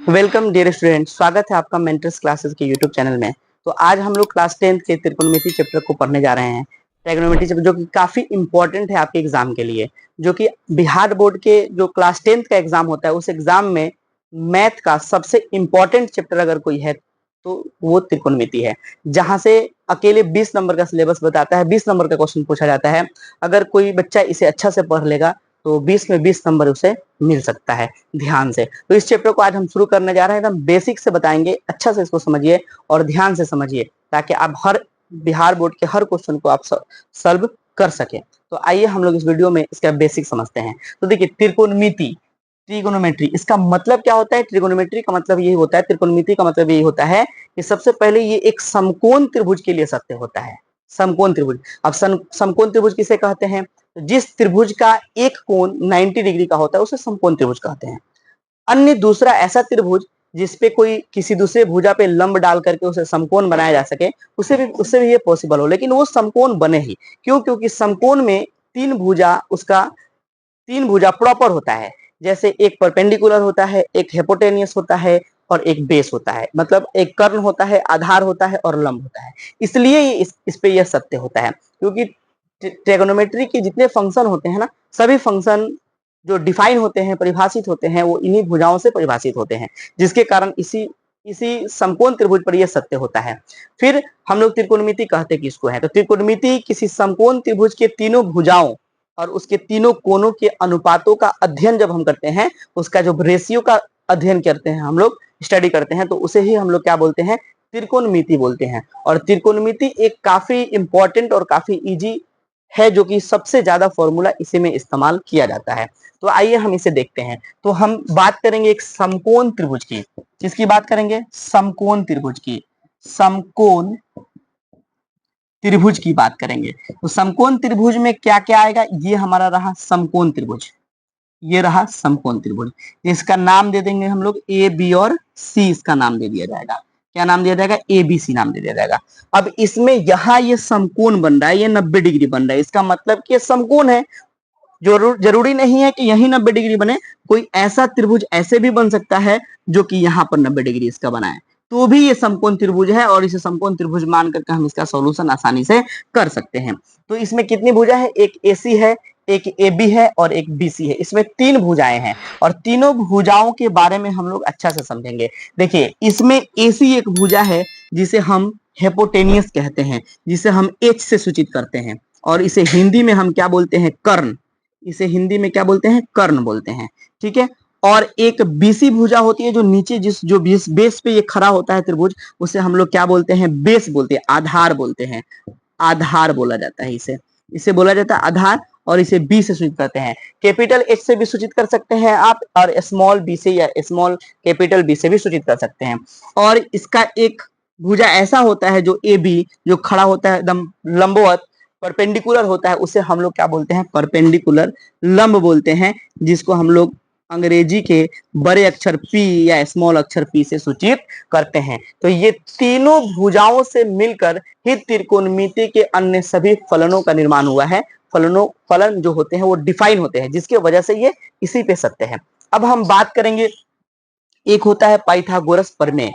Welcome dear student, स्वागत है आपका मेंटर्स क्लासेस के यूट्यूब चैनल में। तो आज हम लोग क्लास 10th के त्रिकोणमिति चैप्टर को पढ़ने जा रहे हैं। ट्रिगोनोमेट्री चैप्टर जो कि काफी इंपॉर्टेंट है आपके एग्जाम के लिए, जो कि बिहार बोर्ड के जो क्लास 10th का एग्जाम होता है उस एग्जाम में मैथ का सबसे इंपॉर्टेंट चैप्टर अगर कोई है तो वो त्रिकोणमिति है, जहां से अकेले 20 नंबर का सिलेबस बताता है, 20 नंबर का क्वेश्चन पूछा जाता है। अगर कोई बच्चा इसे अच्छा से पढ़ लेगा तो 20 में 20 नंबर उसे मिल सकता है ध्यान से। तो इस चैप्टर को आज हम शुरू करने जा रहे हैं, एकदम बेसिक से बताएंगे, अच्छा से इसको समझिए और ध्यान से समझिए ताकि आप हर बिहार बोर्ड के हर क्वेश्चन को आप सॉल्व कर सके। तो आइए हम लोग इस वीडियो में इसका बेसिक समझते हैं। तो देखिए, त्रिकोणमिति, ट्रिगोनोमेट्री, इसका मतलब क्या होता है? ट्रिगोनोमेट्री का मतलब यही होता है, त्रिकोणमिति का मतलब यही होता है कि सबसे पहले ये एक समकोण त्रिभुज के लिए सत्य होता है। समकोण त्रिभुज, अब समकोण त्रिभुज किसे कहते हैं? जिस त्रिभुज का एक कोण 90 डिग्री का होता है उसे समकोण त्रिभुज कहते हैं। अन्य दूसरा ऐसा त्रिभुज जिसपे कोई किसी दूसरे भुजा पे लंब डाल करके उसे समकोण बनाया जा सके, उससे भी ये पॉसिबल हो, लेकिन वो समकोण बने ही क्यों? क्योंकि समकोण में तीन भुजा प्रॉपर होता है। जैसे एक परपेंडिकुलर होता है, एक हेपोटेनियस होता है और एक बेस होता है, मतलब एक कर्ण होता है, आधार होता है और लंब होता है। इसलिए इस पे यह सत्य होता है, क्योंकि ट्रिगोनोमेट्री के जितने फंक्शन होते हैं ना, सभी फंक्शन जो डिफाइन होते हैं, परिभाषित होते हैं, वो इन्हीं भुजाओं से परिभाषित होते हैं, जिसके कारण इसी इसी समकोण त्रिभुज पर यह सत्य होता है। फिर हम लोग त्रिकोणमिति कहते किसको है? तो त्रिकोणमिति किसी समकोण त्रिभुज के तीनों भुजाओं और उसके तीनों कोनों के अनुपातों का अध्ययन जब हम करते हैं, उसका जो रेशियो का अध्ययन करते हैं, हम लोग स्टडी करते हैं, तो उसे ही हम लोग क्या बोलते हैं? त्रिकोणमिति बोलते हैं। और त्रिकोणमिति एक काफी इंपॉर्टेंट और काफी इजी है, जो कि सबसे ज्यादा फॉर्मूला इसी में इस्तेमाल किया जाता है। तो आइए हम इसे देखते हैं। तो हम बात करेंगे एक समकोण त्रिभुज की। किसकी बात करेंगे? समकोण त्रिभुज की। समकोण त्रिभुज की बात करेंगे। तो समकोण त्रिभुज में क्या क्या आएगा? ये हमारा रहा समकोण त्रिभुज, ये रहा समकोण त्रिभुज। इसका नाम दे देंगे हम लोग ए बी और सी, इसका नाम दे दिया जाएगा। क्या नाम दिया जाएगा? ए बी सी नाम दे दिया जाएगा। अब इसमें यहाँ ये समकोण बन रहा है, ये 90 डिग्री बन रहा है, इसका मतलब कि ये समकोण है। जरूरी नहीं है कि यही 90 डिग्री बने, कोई ऐसा त्रिभुज ऐसे भी बन सकता है जो कि यहाँ पर 90 डिग्री इसका बना है, तो भी ये समकोण त्रिभुज है और इसे समकोण त्रिभुज मान करके हम इसका सॉल्यूशन आसानी से कर सकते हैं। तो इसमें कितनी भुजा है? एक एसी है, एक ए बी है और एक बी सी है। इसमें तीन भुजाएं हैं और तीनों भुजाओं के बारे में हम लोग अच्छा से समझेंगे। देखिए, इसमें एसी एक भुजा है जिसे हम हेपोटेनियस कहते हैं, जिसे हम एच से सूचित करते हैं, और इसे हिंदी में हम क्या बोलते हैं? कर्ण। इसे हिंदी में क्या बोलते हैं? कर्ण बोलते हैं। ठीक है। और एक बीसी भुजा होती है जो नीचे जो बेस पे ये खड़ा होता है त्रिभुज, उसे हम लोग क्या बोलते हैं? बेस बोलते हैं, आधार बोलते हैं। आधार बोला जाता है इसे, इसे बोला जाता है आधार। और इसे बी से सूचित करते हैं। कैपिटल एच से भी सूचित कर सकते हैं आप, और स्मॉल बी से या स्मॉल कैपिटल बी से भी सूचित कर सकते हैं। और इसका एक भुजा ऐसा होता है जो ए बी, जो खड़ा होता है एकदम लंबवत, परपेंडिकुलर होता है, उसे हम लोग क्या बोलते हैं? परपेंडिकुलर लंब बोलते हैं, जिसको हम लोग अंग्रेजी के बड़े अक्षर P या स्मॉल अक्षर P से सूचित करते हैं। तो ये तीनों भुजाओं से मिलकर ही त्रिकोणमिति के अन्य सभी फलनों का निर्माण हुआ है। फलन जो होते हैं वो डिफाइन होते हैं, जिसकी वजह से ये इसी पे सत्य है। अब हम बात करेंगे, एक होता है पाइथागोरस प्रमेय,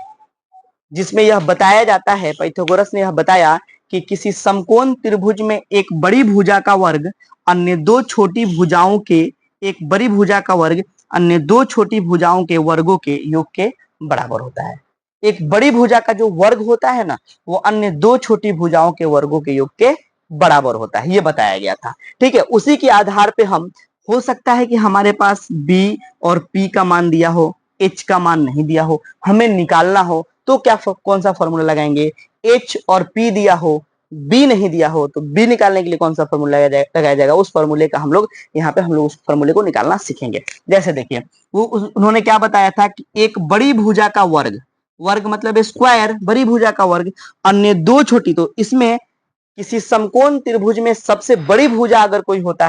जिसमें यह बताया जाता है, पाइथागोरस ने यह बताया कि किसी समकोण त्रिभुज में एक बड़ी भुजा का वर्ग अन्य दो छोटी भुजाओं के एक बड़ी भुजा का वर्ग अन्य दो छोटी भुजाओं के वर्गों के योग के बराबर होता है। एक बड़ी भुजा का जो वर्ग होता है ना, वो अन्य दो छोटी भुजाओं के वर्गों के योग के बराबर होता है, ये बताया गया था। ठीक है। उसी के आधार पे हम, हो सकता है कि हमारे पास बी और पी का मान दिया हो, एच का मान नहीं दिया हो, हमें निकालना हो, तो क्या कौन सा फॉर्मूला लगाएंगे? एच और पी दिया हो, बी नहीं दिया हो, तो बी निकालने के लिए कौन सा फॉर्मूला लगाया जाएगा? उस फॉर्मूले का हम लोग उस फॉर्मूले को निकालना सीखेंगे। जैसे देखिए, उन्होंने क्या बताया था कि एक बड़ी भुजा का वर्ग, वर्ग मतलब स्क्वायर, बड़ी भुजा का वर्ग अन्य दो छोटी, तो इसमें किसी समकोण त्रिभुज में सबसे बड़ी भुजा अगर कोई होती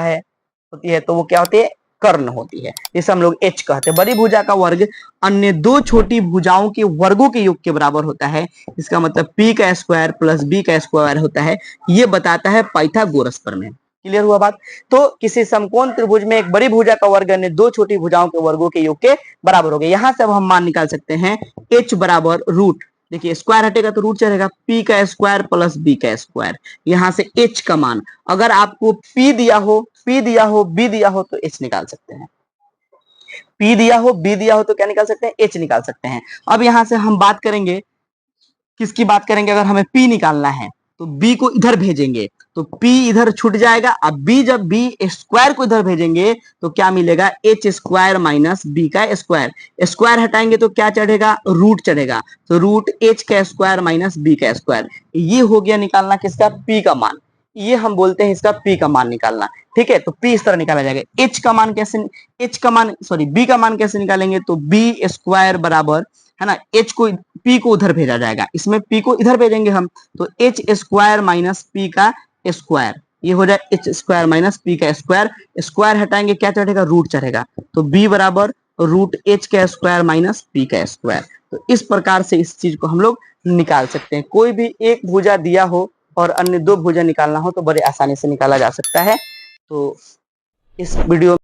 है तो वो क्या होती है? कर्ण होती है, जिसे हम लोग एच कहते हैं। बड़ी भुजा का वर्ग अन्य दो छोटी भुजाओं के वर्गों के योग के बराबर होता है। इसका मतलब पी का स्क्वायर प्लस बी का स्क्वायर होता है। ये बताता है पाइथागोरस प्रमेय। क्लियर हुआ बात। तो किसी समकोण त्रिभुज में एक बड़ी भुजा का वर्ग अन्य दो छोटी भुजाओं के वर्गों के योग के बराबर हो गए। यहां से अब हम मान निकाल सकते हैं h बराबर रूट, देखिए स्क्वायर हटेगा तो रूट चढ़ेगा, p का स्क्वायर प्लस b का स्क्वायर, यहां से h का मान, अगर आपको p दिया हो b दिया हो तो h निकाल सकते हैं, p दिया हो b दिया हो तो क्या निकाल सकते हैं, h निकाल सकते हैं। अब यहां से हम बात करेंगे, किसकी बात करेंगे, अगर हमें p निकालना है तो b को इधर भेजेंगे तो p इधर छूट जाएगा, अब b जब b स्क्वायर को इधर भेजेंगे तो क्या मिलेगा, h स्क्वायर माइनस b का स्क्वायर, स्क्वायर हटाएंगे तो क्या चढ़ेगा, रूट चढ़ेगा, तो रूट h का स्क्वायर माइनस b का स्क्वायर, ये हो गया निकालना किसका, p का मान, ये हम बोलते हैं इसका p का मान निकालना। ठीक है, तो p इस तरह निकाला जाएगा, h का मान कैसे, b का मान कैसे निकालेंगे, तो b स्क्वायर बराबर है ना, h को p को उधर भेजा जाएगा, इसमें p को इधर भेजेंगे हम तो h स्क्वायर माइनस p का स्क्वायर, ये हो जाए h स्क्वायर माइनस p का स्क्वायर, स्क्वायर हटाएंगे क्या चढ़ेगा, रूट चढ़ेगा, तो b बराबर रूट h का स्क्वायर माइनस p का स्क्वायर। तो इस प्रकार से इस चीज को हम लोग निकाल सकते हैं। कोई भी एक भुजा दिया हो और अन्य दो भुजा निकालना हो तो बड़े आसानी से निकाला जा सकता है। तो इस वीडियो